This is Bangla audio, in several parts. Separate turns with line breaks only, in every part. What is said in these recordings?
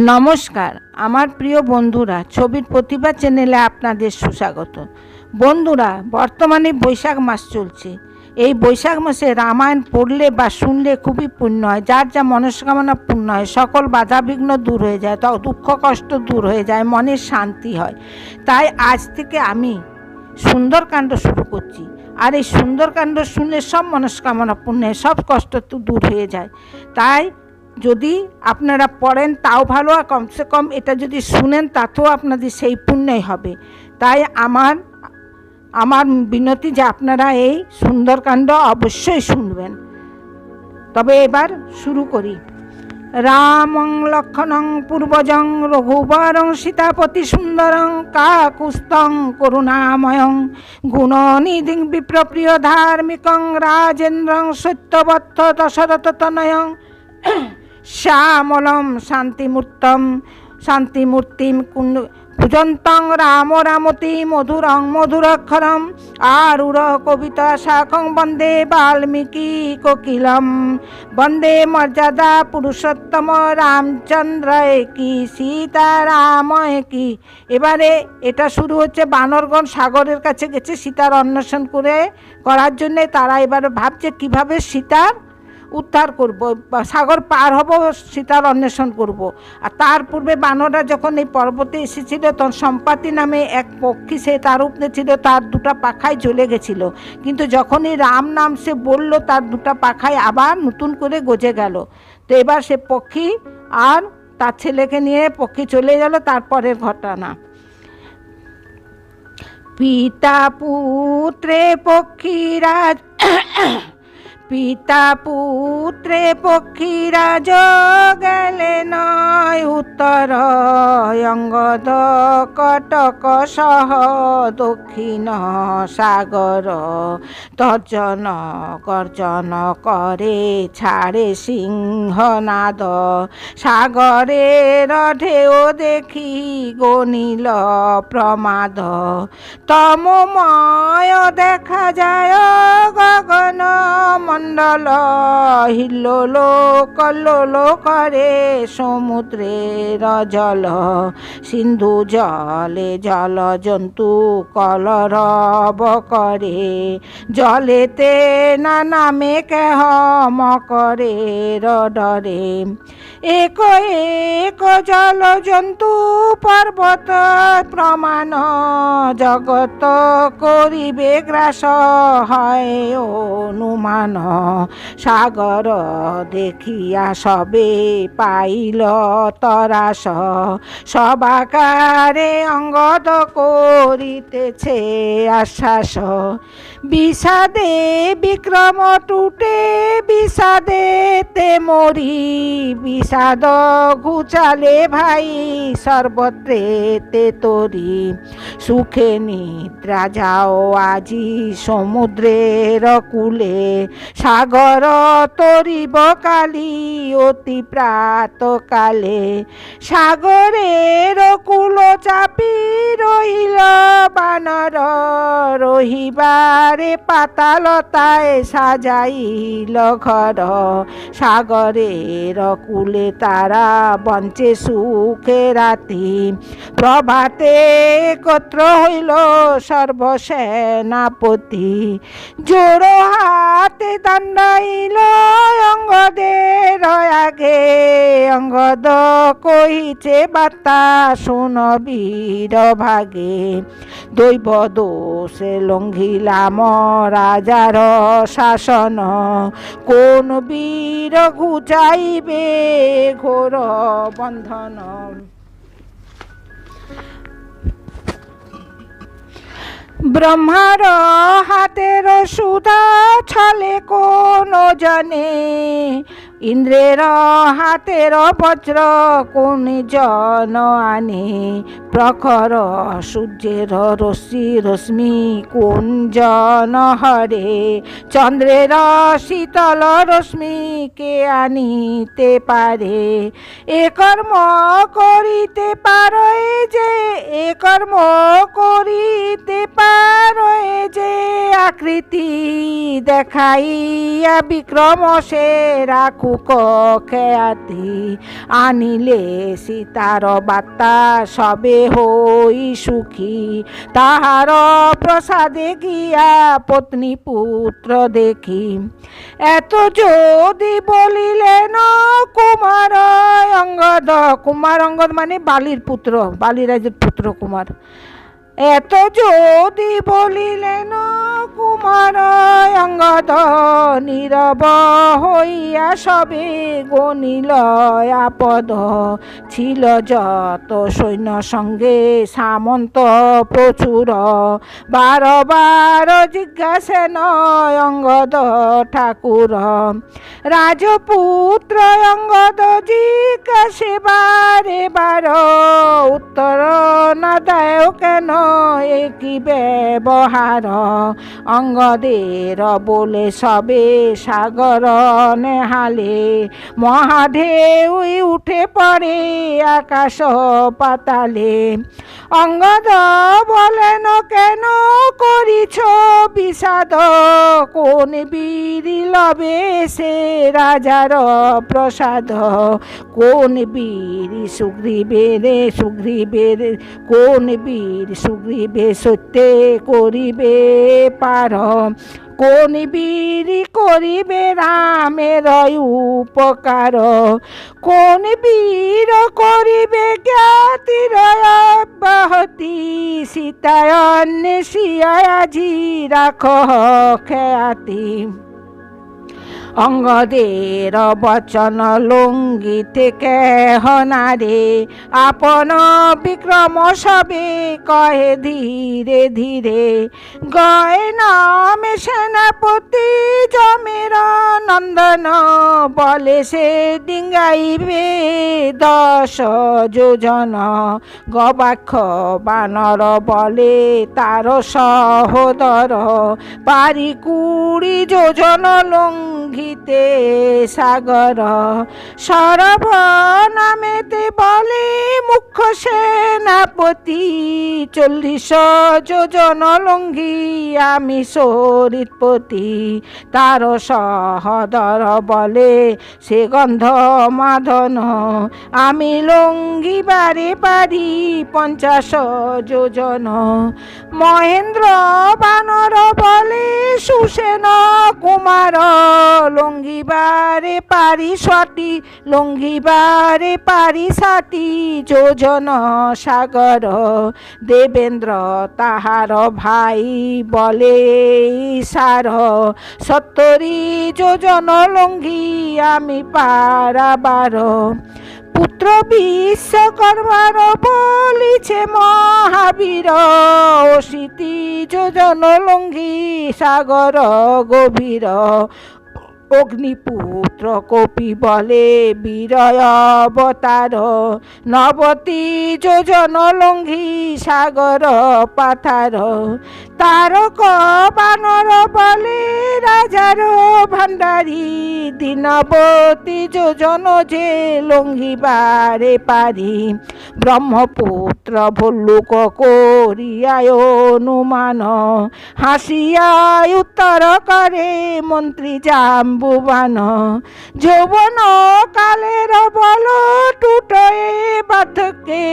নমস্কার আমার প্রিয় বন্ধুরা, ছবির প্রতিভা চ্যানেলে আপনাদের সুস্বাগত। বন্ধুরা, বর্তমানে বৈশাখ মাস চলছে। এই বৈশাখ মাসে রামায়ণ পড়লে বা শুনলে খুবই পুণ্য হয়। যার যা মনস্কামনা পূর্ণ হয়, সকল বাধাবিঘ্ন দূর হয়ে যায়, তো দুঃখ কষ্ট দূর হয়ে যায়, মনের শান্তি হয়। তাই আজ থেকে আমি সুন্দরকাণ্ড শুরু করছি। আর এই সুন্দরকাণ্ড শুনলে সব মনস্কামনা পূর্ণ হয়, সব কষ্ট তো দূর হয়ে যায়। তাই যদি আপনারা পড়েন তাও ভালো, আর কমসে কম এটা যদি শুনেন তাতেও আপনাদের সেই পুণ্যই হবে। তাই আমার বিনতি যে আপনারা এই সুন্দরকাণ্ড অবশ্যই শুনবেন। তবে এবার শুরু করি। রামং লক্ষণং পূর্বজং রঘুবরং সীতাপতি সুন্দরং কাকুস্তং করুণাময়ং গুণনিধিং বিপ্রপ্রিয় ধার্মিকং রাজেন্দ্রং সত্যবত্ত দশরথতনয়ং শ্যামলম শান্তিমূর্তিম পূজন্তং রাম রামতি মধুরং মধুরাক্ষরম আরুঢ় কবিতা শাখং বন্দে বাল্মীকি কোকিলম বন্দে মর্যাদা পুরুষোত্তম রামচন্দ্র কি সীতারাম কি। এবারে এটা শুরু হচ্ছে, বানরগণ সাগরের কাছে গেছে সীতার অন্বেষণ করার জন্যে। তারা এবার ভাবছে কিভাবে সীতার উদ্ধার করব, সাগর পার হব, সীতার অন্বেষণ করব। আর তার পূর্বে বানররা যখন এই পর্বতে এসেছিল, তখন সম্পাতি নামে এক পক্ষী সে তার উপরে ছিল, তার দুটা পাখায় জ্বলে গেছিল। কিন্তু যখনই রাম নাম সে বলল, তার দুটা পাখায় আবার নতুন করে গজে গেল। তো এবার সে পক্ষী আর তার ছেলেকে নিয়ে পক্ষী চলে গেল। তারপরের ঘটনা, পিতা পুত্রে পক্ষীরাজ পিতা পুত্রে পক্ষীরাজ গেলে নয় উত্তর অঙ্গদ কটক সহ দক্ষিণ সাগর তর্জন গর্জন করে ছাড়ে সিংহনাদ সাগরের ঢেউ দেখি গনিল প্রমাদ তমময় দেখা যায় গগন মণ্ডল হিল্লোল কল্লোল করে সমুদ্রের জল সিন্ধু জলে জল জন্তু কলরব করে জলেতে না নামে কেহ মকরে ডরে এক এক জল জন্তু পর্বত প্রমাণ জগত করিবে গ্রাস হয় অনুমান সাগর দেখিয়া সবে পাইল তরাস সবাকারে অঙ্গদ করিতেছে আশ্বাস বিষাদে বিক্রম টুটে বিষাদে তে মরি বিষাদ ঘুচালে ভাই সর্বত্রে তে তরি সুখে নিদ্রা যাও আজি সমুদ্রের কূলে সাগর তরিব কালি অতি প্রাতকালে সাগরের কূল চাপি রহিল বানর রহিবারে পাতালতায় সাজাইল ঘর সাগরের কূলে তারা বঞ্চে সুখে রাতি প্রভাতে একত্র হইল সর্বসেনাপতি জোর হাতে দণ্ডাইল অঙ্গদের আগে অঙ্গদ কহিছে বার্তা শুন বীর ভাগে দৈব দোষে লঙ্ঘিলাম রাজার শাসন কোন বীর ঘুচাইবে ঘোর বন্ধন। ব্রহ্মার হাতের সুধা ছলে কোন জনে ইন্দ্রের হাতের বজ্র কোন জন আনে প্রখর সূর্যের রশ্মি কোন জন হরে চন্দ্রের শীতল রশ্মি কে আনিতে পারে এ কর্ম করিতে পারে যে এ কর্ম করিতে পারে যে আকৃতি দেখাইয়া বিক্রম সে রাখু সুখ খেয়াতি আনিলে সীতার বার্তা সবে হই সুখী তাহার প্রসাদে গিয়া পত্নী পুত্র দেখি এত যদি বলিলেন কুমার অঙ্গদ কুমার অঙ্গদ মানে বালির পুত্র বালিরাজের পুত্র কুমার এত যদি বলিলেন কুমার অঙ্গদ নীরব হইয়া সবে গণিল আপদ ছিল যত সৈন্য সঙ্গে সামন্ত প্রচুর বার জিজ্ঞাসেন অঙ্গদ ঠাকুর রাজপুত্র অঙ্গদ জিজ্ঞাসে বারে বার উত্তর না দেয় কেন কি ব্যবহার অঙ্গদের বলে সবে সাগর নেহালে মহাঢেউ উঠে পড়ে আকাশ পাতালে অঙ্গদ বলেন কেন করিছ বিষাদ কোন বীর লবে সে রাজার প্রসাদ কোন বীর সুগ্রীবের কোন বীর সুগ্রীবে সত্যে করিবে পার কোন বীর করিবে রামের উপকার কোন বীর করিবে জ্ঞাতির অব্যাহতি সীতায় অন্বেষিয়া আজি রাখ খ্যাতি অঙ্গদের বচন লঙ্ঘি থেকে হনারে আপন বিক্রম সবে কহে ধীরে ধীরে গয় নামে সেনাপতি জমের নন্দন বলে সে ডিঙ্গাইবে 10 যোজন গবাক্ষ বানর বলে তার সহোদর পারি 20 যোজন লঙ্ঘি সাগর সরভ নামেতে বলে মুখ্য সেনাপতি 40 যোজন লঙ্ঘি আমি সরিতপতি তার সহদর বলে সে গন্ধ মাধন আমি লঙ্ঘিবারে পারি 50 যোজন মহেন্দ্র বানর বলে সুসেন কুমার লঙ্ঘিবারে পারি 60 লঙ্ঘিবারে পারি 60 যোজন সাগর দেবেন্দ্র তাহার ভাই বলে সার 70 যোজন লঙ্ঘি আমি পারাবার পুত্র বিশ্বকর্মার বলিছে মহাবীর 80 যোজন লঙ্ঘি সাগর গভীর অগ্নিপুত্র কপি বলে বীরয় অবতার 90 যোজন লঙ্ঘি সাগর পাথার তারক বানর বলে রাজার ভান্ডারী দীনবতী যোজন যে লঙ্ঘিবারে পারি ব্রহ্মপুত্র ভল্লুক করিয়ায় অনুমান হাসিয়ায় উত্তর করে মন্ত্রী জাম্বুবান যৌবন কালের বল টুটয়ে বার্ধক্যে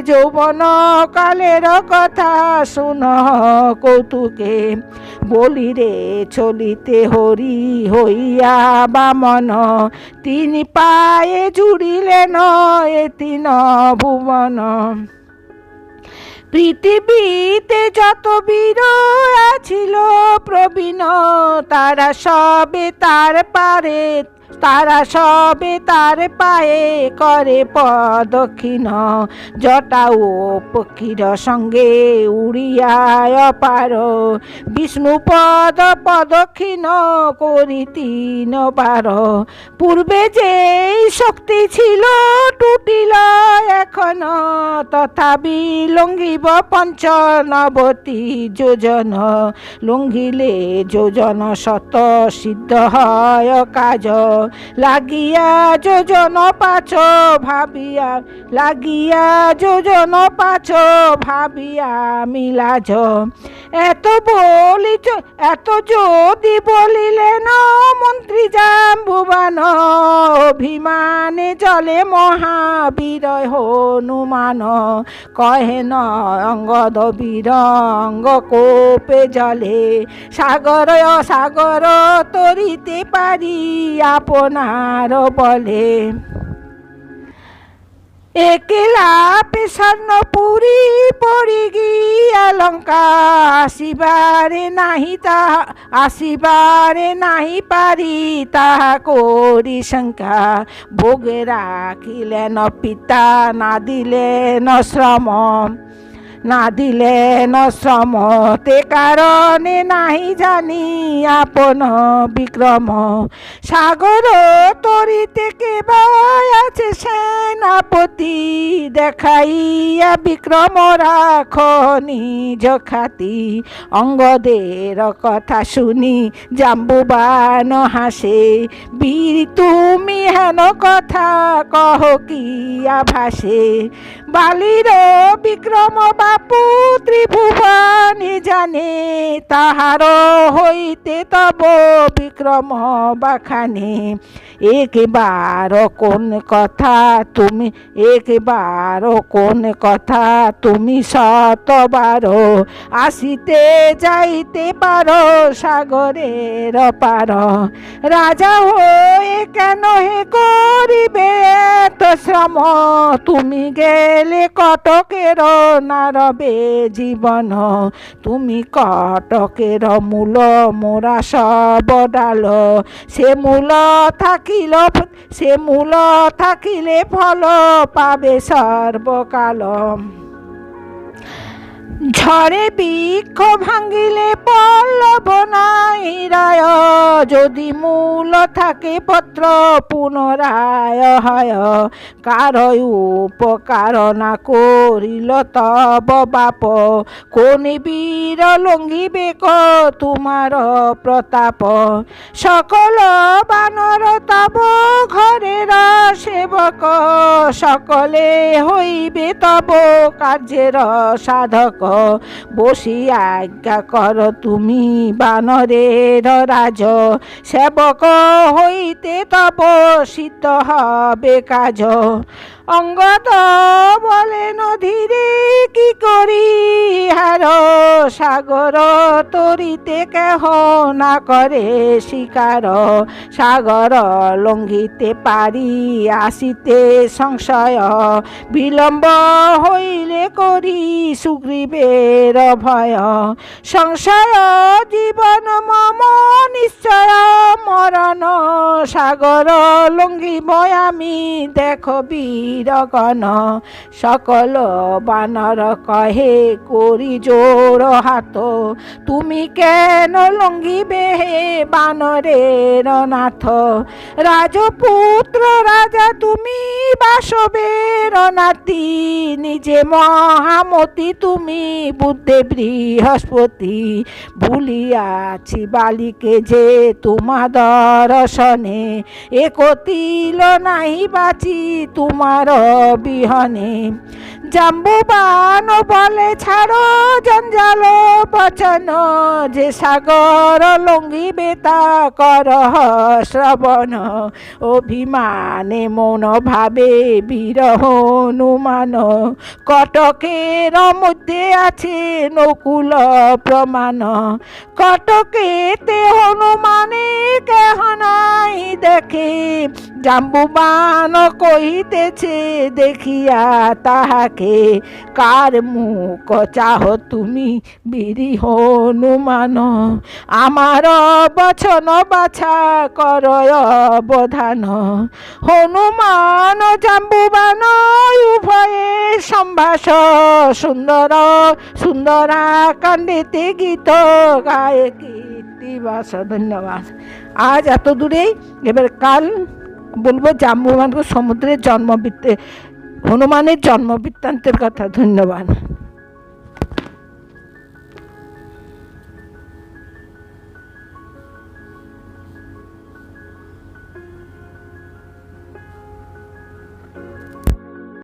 যৌবন কালের কথা শুন কৌতুকে বলি রে চলিতে হরি হইয়া বামন তিনি পায়ে জুড়িলেন এ 3 ভুবন পৃথিবীতে যত বীর আছিল প্রবীণ তারা সবে তার পায়ে করে প্রদক্ষিণ জটা ও পক্ষীর সঙ্গে উড়িয়ায় পার বিষ্ণু পদ প্রদক্ষিণ করি 3 বার পূর্বে যেই শক্তি ছিল টুটিল এখন তথাপি লঙ্ঘিব পঞ্চনবতী যোজন লঙ্ঘিলে যোজন শত সিদ্ধ হয় কাজ লাগিয়া যোজন পাছ ভাবিয়া লাগিয়া যোজন পাছ ভাবিয়া মিলাজ এত এত যদি বলিলেন মন্ত্রী জাম্বুবান অভিমানে জলে মহাবীর হনুমান কহেন অঙ্গদ বীর অঙ্গ কোপে জলে সাগর সাগর তরিতে পারি আপনার বলে একলা স্বর্ণপুরী পড়ি গিয়া লঙ্কা আসিবারে নাহি পারি তাহা করি শঙ্কা ভোগে রাখিলেন পিতা না দিলেন শ্রম তে কারণে নাহি জানি আপন বিক্রম সাগর তরিতে কেবাই আছে সেনাপতি দেখাইয়া বিক্রম রাখ নিজ খ্যাতি অঙ্গদের কথা শুনি জাম্বুবান হাসে বীর তুমি হেন কথা কহ কিয়া ভাসে বালির বিক্রম বাপু ত্রিভুবনে জানে তাহার হইতে তব বিক্রম বাখানে একবার কোন কথা তুমি শতবার আসিতে যাইতে পারো সাগরের পার রাজা হয়ে কেন হে করিবে এত শ্রম তুমি গেলে কটকের না রবে জীবন তুমি কটকের মূল মোরা সব ডাল সে মূল থাকিলে ফল পাবে সর্বকাল ঝড়ে বৃক্ষ ভাঙ্গিলে পল্লব নাই রায় যদি মূল থাকে পত্র পুনরায় হয় কার উপকার না করিল তব বাপ কোন বীর লঙ্ঘিবে তোমার প্রতাপ সকল বানর তব ঘরের সেবক সকলে হইবে তব কার্যের সাধক বসি আজ্ঞা কর তুমি বানরের রাজ সেবক হইতে তব সিদ্ধ হবে কাজ অঙ্গদ বলেন ধীরে কি করি হার সাগর তরিতে কেহ না করে শিকার সাগর লঙ্ঘিতে পারি আসিতে সংশয় বিলম্ব হইলে করি সুগ্রীবের ভয় সংশয় জীবন মম নিশ্চয় মরণ সাগর লঙ্ঘিব আমি দেখো বীরগণ সকল বানর কহে করি জোর হাত তুমি কেন লঙ্ঘিবে হে বানরের নাথ রাজপুত্র রাজা তুমি বাসবের নাতি নিজে মহামতি তুমি বুদ্ধে বৃহস্পতি ভুলিয়াছি বালিকে যে তোমার দর্শনে একতিল নাহি বাঁচি তোমার বিহনে জাম্বুবান বলে ছাড়ো জঞ্জাল বচন যে সাগর লঙ্ঘিবে তা কর শ্রবণ অভিমানে মন ভাবে বীর হনুমান কটকের মধ্যে আছে নকুল প্রমাণ কটকেতে হনুমানে কেহ নাই দেখে জাম্বুবান কহিতেছে দেখিয়া তাহাকে কার মুখ চাহ তুমি বীরি হনুমান আমার বচন বাছা কর অবধান হনুমান জাম্বুবান উভয়ে সম্ভাষ সুন্দর সুন্দরা কান্দিতে গীত গায়ে কীর্তিবাস। ধন্যবাদ। আজ এত দূরেই, এবার কাল বলবো জাম্বুবানকে সমুদ্রের জন্ম হনুমানের জন্ম বৃত্তান্তের কথা। ধন্যবাদ।